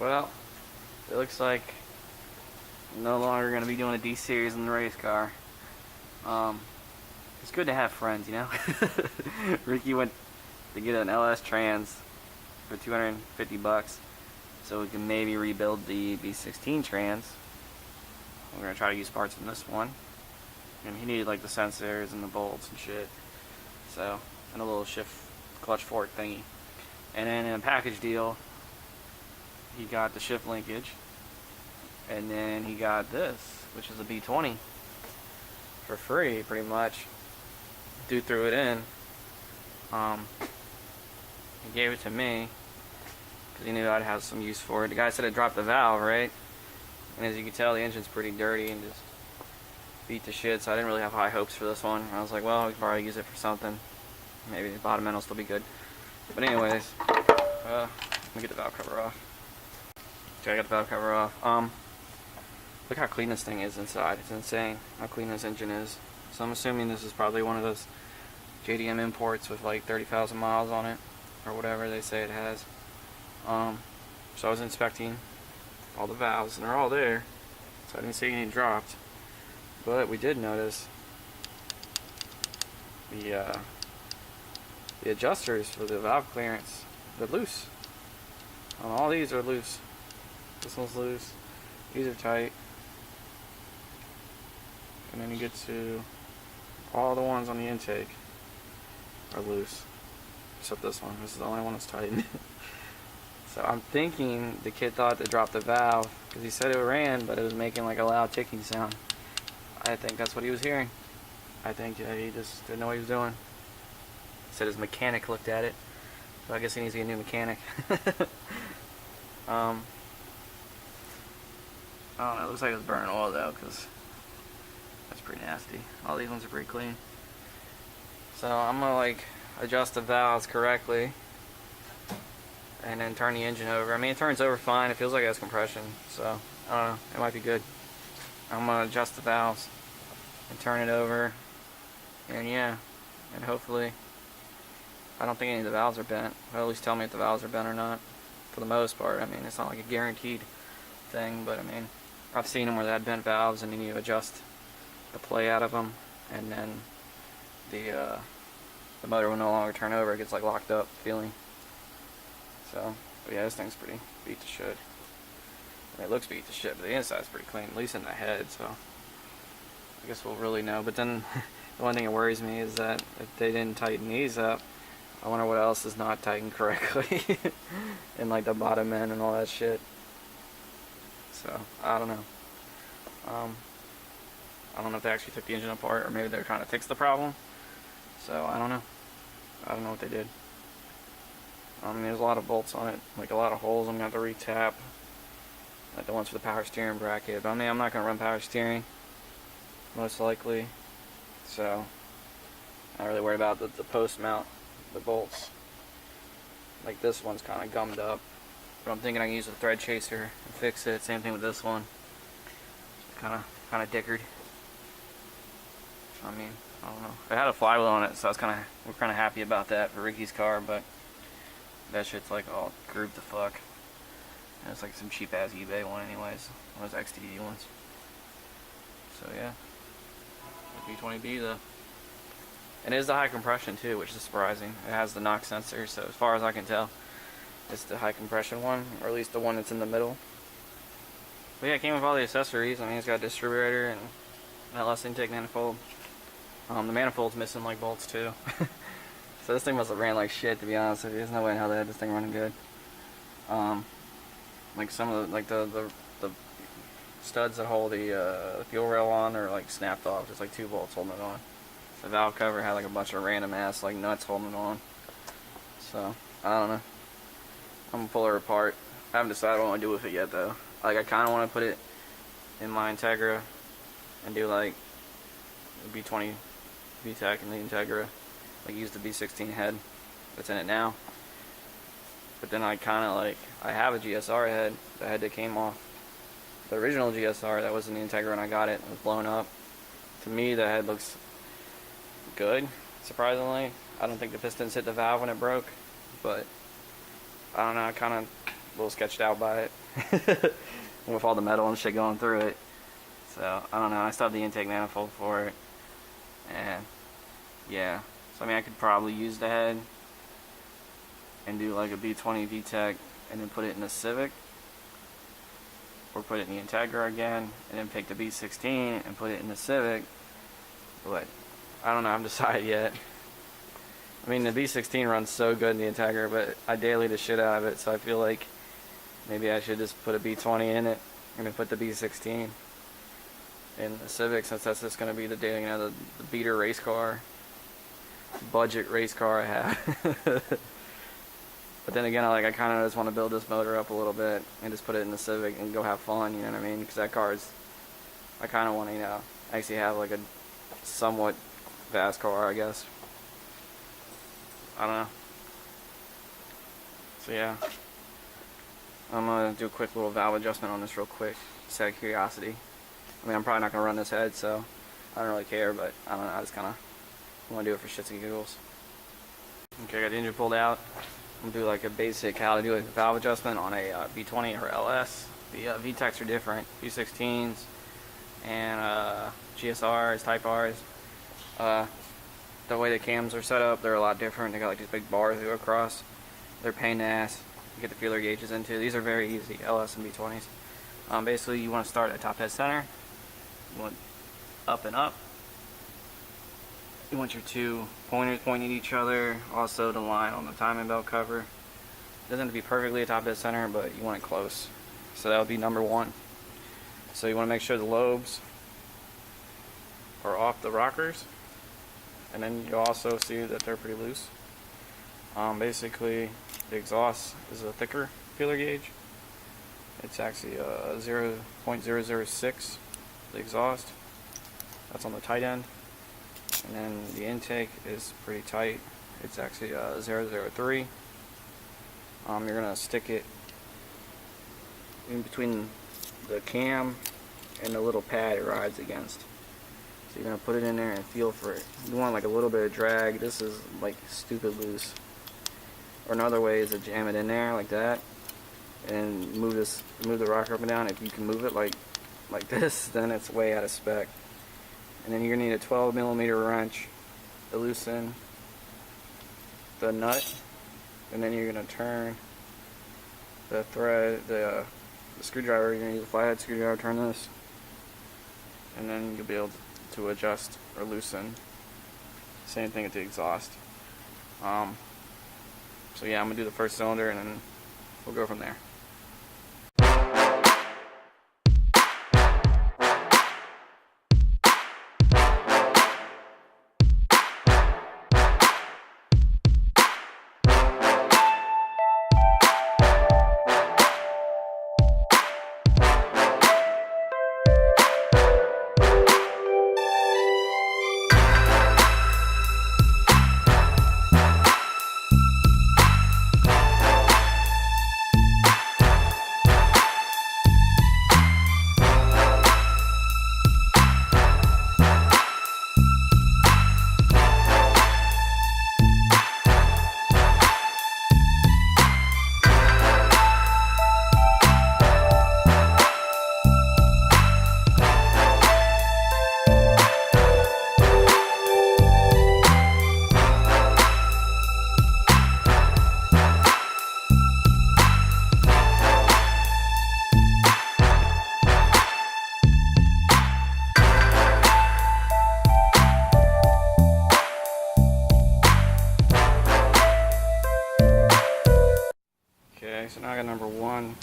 Well, it looks like I'm no longer going to be doing a D series in the race car. It's good to have friends, you know. Ricky went to get an LS Trans for $250, so we can maybe rebuild the B16 Trans. We're gonna try to use parts from this one, and he needed like the sensors and the bolts and shit. So, and a little shift clutch fork thingy. And then in a package deal, he got the shift linkage, and then he got this, which is a B20 for free, pretty much. Dude threw it in. He gave it to me because he knew I'd have some use for it. The guy said it dropped the valve, right? And as you can tell, the engine's pretty dirty and just beat to shit, so I didn't really have high hopes for this one. I was like, well, we could probably use it for something. Maybe the bottom end will still be good. But anyways, let me get the valve cover off. Okay, I got the valve cover off. Look how clean this thing is inside. It's insane how clean this engine is. So I'm assuming this is probably one of those JDM imports with like 30,000 miles on it, or whatever they say it has. So I was inspecting all the valves, and they're all there, so I didn't see any dropped. But we did notice the adjusters for the valve clearance, they're loose. All these are loose. This one's loose. These are tight. And then you get to all the ones on the intake are loose, except this one. This is the only one that's tight. So I'm thinking the kid thought to drop the valve because he said it ran, but it was making like a loud ticking sound. I think that's what he was hearing. I think he just didn't know what he was doing. He said his mechanic looked at it, so I guess he needs to get a new mechanic. I don't know. It looks like it was burning oil though, because that's pretty nasty. All these ones are pretty clean. So I'm gonna like adjust the valves correctly and then turn the engine over. I mean, it turns over fine. It feels like it has compression, so I don't know. It might be good. I'm gonna adjust the valves and turn it over, and yeah, and hopefully, I don't think any of the valves are bent. They'll at least tell me if the valves are bent or not. For the most part, I mean, it's not like a guaranteed thing, but I mean, I've seen them where they had bent valves and you need to adjust the play out of them, and then the motor will no longer turn over. It gets like locked up feeling. So, but yeah, this thing's pretty beat to shit. I mean, it looks beat to shit, but the inside's pretty clean, at least in the head, so I guess we'll really know. But then the one thing that worries me is that if they didn't tighten these up, I wonder what else is not tightened correctly in like the bottom end and all that shit. So, I don't know. I don't know if they actually took the engine apart, or maybe they're trying to fix the problem. So, I don't know. I don't know what they did. I mean, there's a lot of bolts on it, like a lot of holes I'm going to have to re-tap. Like the ones for the power steering bracket. But I mean, I'm not going to run power steering, most likely. So, I'm not really worried about the post mount, the bolts. Like this one's kind of gummed up. But I'm thinking I can use a thread chaser and fix it. Same thing with this one. Kind of dickered. I mean, I don't know. It had a flywheel on it, so we're kind of happy about that for Ricky's car, but that shit's like all grooved the fuck. And it's like some cheap ass eBay one anyways. One of those XTD ones. So yeah. The B20B though. And it is the high compression too, which is surprising. It has the knock sensor, so as far as I can tell, it's the high compression one, or at least the one that's in the middle. But yeah, it came with all the accessories. I mean, it's got a distributor and an LS intake manifold. The manifold's missing like bolts too. So this thing must have ran like shit, to be honest with you. There's no way in hell they had this thing running good. Like some of the studs that hold the fuel rail on are like snapped off. Just like 2 bolts holding it on. The valve cover had like a bunch of random ass like nuts holding it on. So I don't know. I'm gonna pull her apart. I haven't decided what I want to do with it yet though. Like I kind of want to put it in my Integra and do like the B20 VTEC and the Integra. Like use the B16 head that's in it now. But then I kind of like, I have a GSR head, the head that came off the original GSR that was in the Integra when I got it. It was blown up. To me, the head looks good, surprisingly. I don't think the pistons hit the valve when it broke, but I don't know, I kind of little sketched out by it. With all the metal and shit going through it. So, I don't know, I still have the intake manifold for it. And, yeah. So, I mean, I could probably use the head and do like a B20 VTEC and then put it in the Civic. Or put it in the Integra again, and then pick the B16 and put it in the Civic. But, I don't know, I haven't decided yet. I mean, the B16 runs so good in the Integra, but I daily the shit out of it, so I feel like maybe I should just put a B20 in it and then put the B16 in the Civic, since that's just going to be the daily, you know, the beater race car, budget race car I have. But then again, I kind of just want to build this motor up a little bit and just put it in the Civic and go have fun, you know what I mean? Because that car is, I kind of want to, you know, actually have like a somewhat fast car, I guess. I don't know. So yeah, I'm going to do a quick little valve adjustment on this real quick, just out of curiosity. I mean, I'm probably not going to run this head, so I don't really care, but I don't know, I just kind of want to do it for shits and giggles. Okay, I got the engine pulled out. I'm going to do like a basic how to do a valve adjustment on a B20 or LS. The VTECs are different, B16s and GSRs, Type Rs. The way the cams are set up, they're a lot different. They got like these big bars that go across. They're pain in the ass. You get the feeler gauges into. These are very easy, LS and B20s. Basically, you want to start at top dead center. You want up and up. You want your two pointers pointing at each other. Also the line on the timing belt cover. It doesn't have to be perfectly at top dead center, but you want it close. So that would be number one. So you want to make sure the lobes are off the rockers. And then you also see that they're pretty loose. Basically, the exhaust is a thicker feeler gauge. It's actually 0.006, the exhaust. That's on the tight end. And then the intake is pretty tight. It's actually 003. You're going to stick it in between the cam and the little pad it rides against. So you're going to put it in there and feel for it. You want like a little bit of drag. This is like stupid loose. Or another way is to jam it in there like that and move the rocker up and down. If you can move it like this, then it's way out of spec. And then you're going to need a 12mm wrench to loosen the nut, and then you're going to turn the thread, the screwdriver. You're going to use a flathead screwdriver, turn this, and then you'll be able to adjust or loosen. Same thing with the exhaust. So yeah, I'm going to do the first cylinder and then we'll go from there. Okay, so now I got number one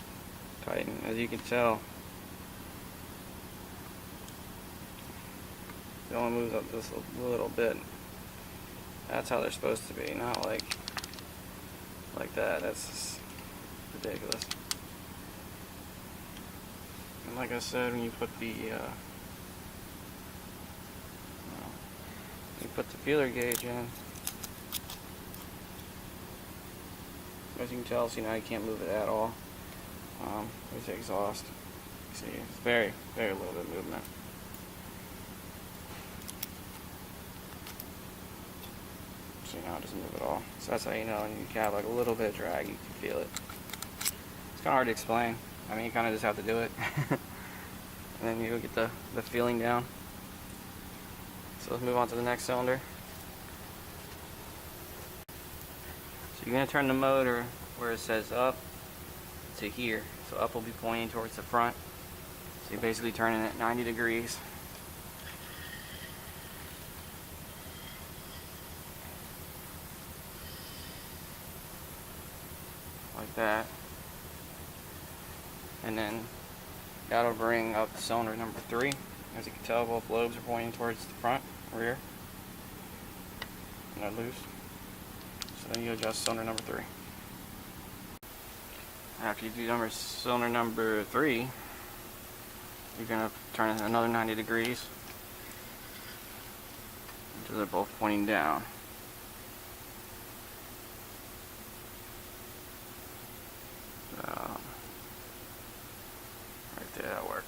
tighten. As you can tell, it only moves up just a little bit. That's how they're supposed to be, not like that. That's just ridiculous. And like I said, when you put the feeler gauge in, as you can tell, so now you can't move it at all. There's the exhaust. You see, it's very little bit of movement. See, now it doesn't move at all. So that's how you know, and you can have like a little bit of drag, you can feel it. kind of hard to explain. I mean, you kind of just have to do it. And then you'll get the feeling down. So let's move on to the next cylinder. So you're going to turn the motor where it says up to here. So up will be pointing towards the front. So you're basically turning it 90 degrees. Like that. And then that'll bring up cylinder number 3. As you can tell, both lobes are pointing towards the front, rear. And they're loose. So then you adjust cylinder number 3. After you do cylinder number 3, you're going to turn it another 90 degrees until they're both pointing down. Right there, that'll work.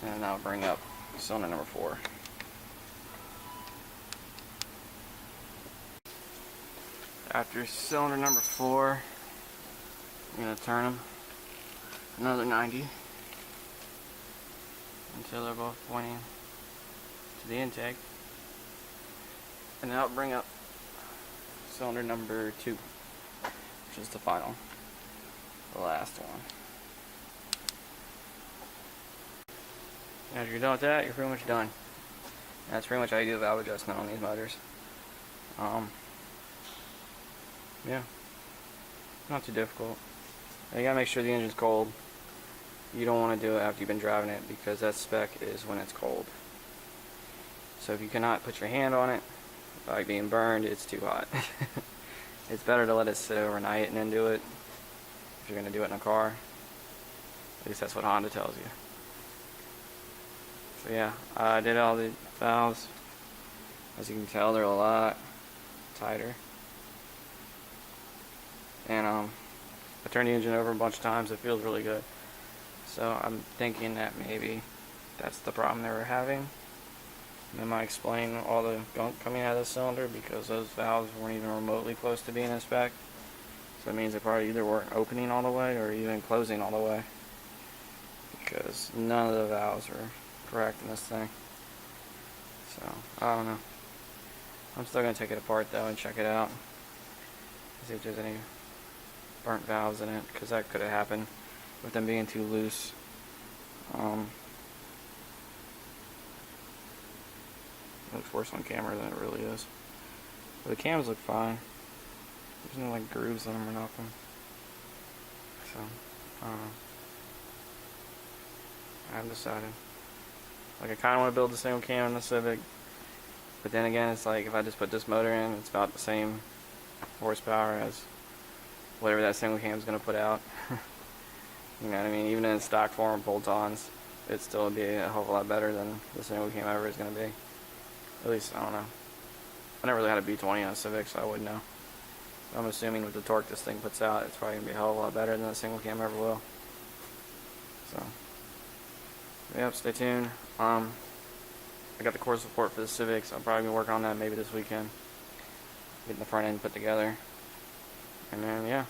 And I'll bring up cylinder number 4. After cylinder number 4, I'm going to turn them another 90 until they're both pointing to the intake. And then I'll bring up cylinder number 2, which is the final, the last one. After you're done with that, you're pretty much done. And that's pretty much how you do the valve adjustment on these motors. Yeah, not too difficult. You gotta make sure the engine's cold. You don't want to do it after you've been driving it because that spec is when it's cold. So if you cannot put your hand on it, like being burned, it's too hot. It's better to let it sit overnight and then do it if you're gonna do it in a car. At least that's what Honda tells you. So yeah, I did all the valves. As you can tell, they're a lot tighter. And I turned the engine over a bunch of times. It feels really good. So I'm thinking that maybe that's the problem they were having. And that might explain all the gunk coming out of the cylinder because those valves weren't even remotely close to being in spec. So it means they probably either weren't opening all the way or even closing all the way. Because none of the valves were correct in this thing. So, I don't know. I'm still going to take it apart though and check it out. See if there's any burnt valves in it, because that could have happened with them being too loose. It looks worse on camera than it really is. But the cams look fine. There's no like grooves in them or nothing. So, I don't know. I haven't decided. Like I kind of want to build the same cam in the Civic, but then again it's like if I just put this motor in, it's about the same horsepower as whatever that single cam is going to put out. You know what I mean? Even in stock form bolt-ons, it still would be a whole lot better than the single cam ever is going to be. At least, I don't know. I never really had a B20 on a Civic, so I wouldn't know. I'm assuming with the torque this thing puts out, it's probably going to be a hell of a lot better than the single cam ever will. So, yep, stay tuned. I got the core support for the Civic, so I'll probably be working on that maybe this weekend. Getting the front end put together. And then, yeah.